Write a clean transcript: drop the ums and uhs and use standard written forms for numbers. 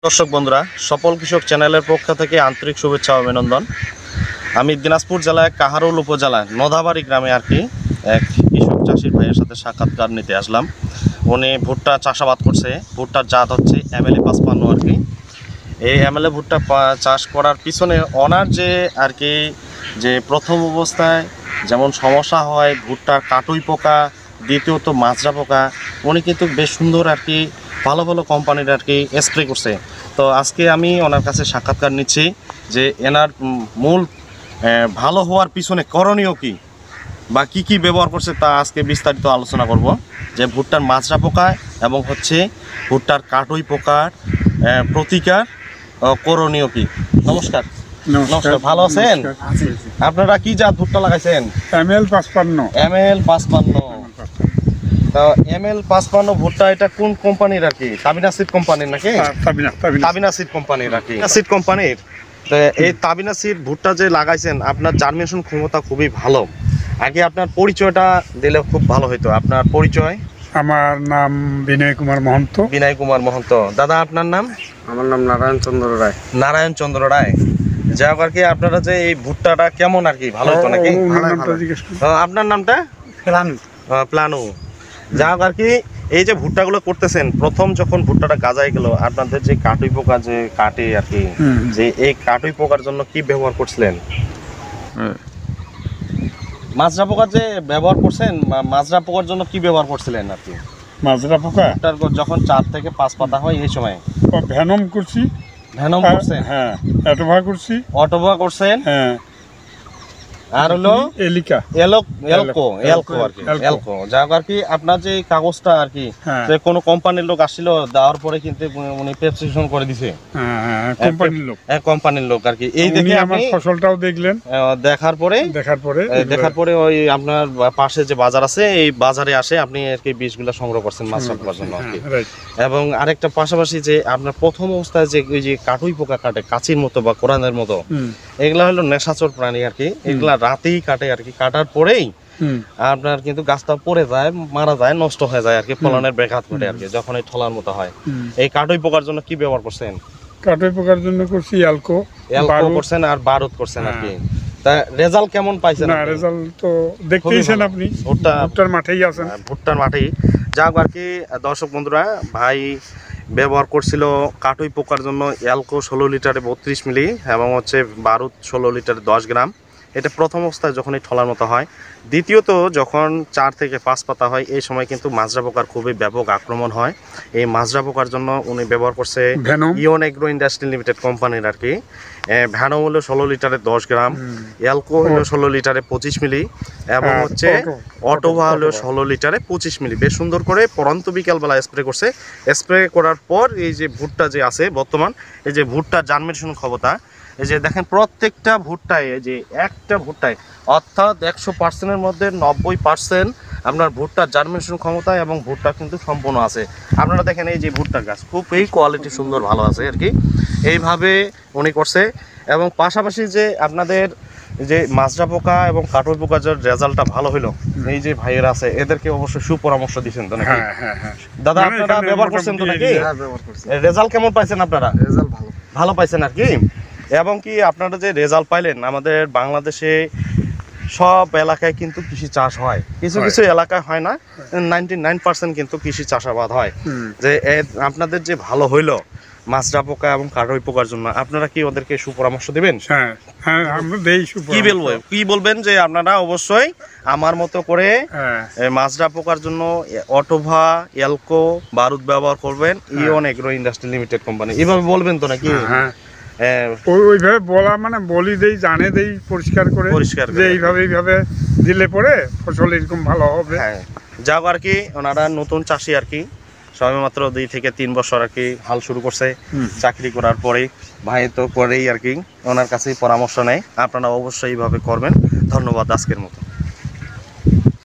দর্শক বন্ধুরা, সফল কৃষক চ্যানেলের পক্ষ থেকে আন্তরিক শুভেচ্ছা ও অভিনন্দন। আমি দিনাজপুর জেলায় কাহারোল উপজেলায় নদাবাড়ি গ্রামে এক কৃষক চাষির ভাইয়ের সাথে সাক্ষাৎকার নিতে আসলাম। উনি ভুট্টা চাষাবাদ করছে। ভুট্টার জাত হচ্ছে MLA 55 এই MLA ভুট্টা চাষ করার পিছনে ওনার যে প্রথম অবস্থায় যেমন সমস্যা হয় ভুট্টার কাটুই পোকা, দ্বিতীয়ত মাজরা পোকা, উনি কিন্তু বেশ সুন্দর ভালো ভালো কোম্পানির স্প্রে করছে। তো আজকে আমি ওনার কাছে সাক্ষাৎকার নিচ্ছি যে এনার মূল ভালো হওয়ার পিছনে করণীয় কী বা কি ব্যবহার করছে তা আজকে বিস্তারিত আলোচনা করব। যে ভুট্টার মাজরা পোকা এবং ভুট্টার কাটুই পোকার প্রতিকার করণীয় কী। নমস্কার। নমস্কার, ভালো আছেন? আপনারা কি জাত ভুট্টা লাগাইছেন? ML 55। তো ML 55 ভুট্টা এটা কোন কোম্পানির তাবিনা সিড কোম্পানির নাকি? তাবিনা সিড কোম্পানির সিড কোম্পানির। তো এই তাবিনা সিড ভুট্টা যে লাগাইছেন, আপনার জার্মিনেশন ক্ষমতা খুবই ভালো। আগে আপনার পরিচয়টা দিলে খুব ভালো হতো। আপনার পরিচয়? আমার নাম বিনয় কুমার মহন্ত। বিনয় কুমার মহন্ত। দাদা, আপনার নাম? আমার নাম নারায়ণ চন্দ্র রায়। নারায়ণ চন্দ্র রায়। যাই হোক, আপনারা যে এই ভুট্টাটা কেমন ভালো হতো নাকি? আপনার নামটা? প্লানু। যা হোক এই যে ভুট্টাগুলো করতেছেন, প্রথম যখন ভুট্টাটা গাজায় গেল, আপনাদের যে কাটুই পোকা যে কাটে যে এই কাটুই পোকার জন্য কি ব্যবহার করছিলেন? মাজরা পোকার যে ব্যবহার করছেন, মাজরা পোকার জন্য কি ব্যবহার করছিলেন মাজরা পোকা যখন 4 থেকে 5 পাতা হয় এই সময়? ভ্যানম করছি। ভ্যানম করছেন? হ্যাঁ। অটোভা করছি। অটোভা করছেন? হ্যাঁ। আর হলো এলিকা এলকো। যাক আপনার যে কাগজটা যে কোনো কোম্পানির লোক আসছিল, দেওয়ার পরে কিন্তু উনি প্রেসক্রিপশন করে দিছে। কোম্পানির লোক এই দেখে আমার ফসলটাও দেখলেন। দেখার পরে ওই আপনার পাশে যে বাজার আছে, এই বাজারে আসে আপনি বীজগুলো সংগ্রহ করছেন মাজরা পোকার জন্য এবং আরেকটা পাশাপাশি যে আপনার প্রথম অবস্থায় যে ওই যে কাটুই পোকা কাটে কাচির মতো বা কোরানের মতো, এগুলা হলো নেশাচর প্রাণী এগুলা রাতেই কাটে কাটার পরেই আপনার কিন্তু গাছটা পড়ে যায়, মারা যায়, নষ্ট হয়ে যায় ফলনের ব্যাঘাত ঘটে যখন এই ঠলার মতো হয়। এই কাটুই পোকার জন্য কি ব্যবহার করছেন? কাটুই পোকার জন্য করছি এলকো করছেন আর বারুদ করছেন তা রেজাল্ট কেমন পাইছেন? না, রেজাল্ট তো দেখতেইছেন আপনি, ভুট্টার মাঠেই আছেন। ভুট্টার মাঠেই। যাক দর্শক বন্ধুরা, ভাই ব্যবহার করছিল কাটুই পোকার জন্য এলকো 16 লিটারে 32 মিলি এবং বারুদ 16 লিটারে 10 গ্রাম। এটা প্রথম অবস্থায় যখন এই ঠলার মতো হয়। দ্বিতীয়ত যখন 4 থেকে 5 পাতা হয়, এই সময় কিন্তু মাজরা পোকার খুবই ব্যাপক আক্রমণ হয়। এই মাজরা পোকার জন্য উনি ব্যবহার করছে ইয়ন এগ্রো ইন্ডাস্ট্রি লিমিটেড কোম্পানির ভ্যানম হলো 16 লিটারে 10 গ্রাম, এলকো হলো 16 লিটারে 25 মিলি এবং অটোভা হলো 16 লিটারে 25 মিলি। বেশ সুন্দর করে পরন্ত বিকালবেলা স্প্রে করছে। স্প্রে করার পর এই যে ভুট্টা যে আছে বর্তমান, এই যে ভুট্টার জার্মিনেশন ক্ষমতা, এই যে দেখেন প্রত্যেকটা ভুট্টায়, এই যে একটা ভুট্টায় অর্থাৎ 100%-এর মধ্যে 90% আপনার ভুট্টার জার্মিনেশন ক্ষমতা এবং ভুট্টা কিন্তু সম্পূর্ণ আছে। আপনারা দেখেন এই যে ভুট্টার গাছ খুব কোয়ালিটি সুন্দর ভালো আছে এইভাবে উনি করছে। এবং পাশাপাশি যে আপনাদের যে মাজরা পোকা এবং কাটুই পোকা যে রেজাল্টটা ভালো হইলো, এই যে ভাইয়েরা আছে এদেরকে অবশ্যই সুপরামর্শ দিচ্ছেন তো নাকি? দাদা, আপনারা ব্যবহার করছেন তো নাকি? রেজাল্ট কেমন পাইছেন আপনারা? রেজাল্ট ভালো পাইছেন এবং আপনারা যে রেজাল্ট পাইলেন, আমাদের বাংলাদেশে সব এলাকায় কিন্তু কৃষি চাষ হয়, কিছু কিছু এলাকায় হয় না, 99% কিন্তু কৃষি চাষাবাদ হয়। যে আপনাদের যে ভালো হইলো মাজরা পোকা এবং কাটুই পোকার জন্য, আপনারা কি ওদেরকে সুপরামর্শ দিবেন? কি বলবেন যে আপনারা অবশ্যই আমার মতো করে মাজরা পোকার জন্য অটোভা, এলকো, বারুদ ব্যবহার করবেন, ইয়ন এগ্রো ইন্ডাস্ট্রি লিমিটেড কোম্পানি, এইভাবে বলবেন তো নাকি? ওইভাবে বলা মানে বলি দেই, জানে দেই পরিষ্কার করে যে এইভাবে দিলে পরে ফসল এরকম ভালো হবে। যাক ওনারা নতুন চাষি সবে মাত্র 2 থেকে 3 বছর হাল শুরু করছে। চাকরি করার পরেই ভাই তো করেই ওনার কাছেই পরামর্শ নেয়। আপনারা অবশ্যই এইভাবে করবেন। ধন্যবাদ আজকের মতো।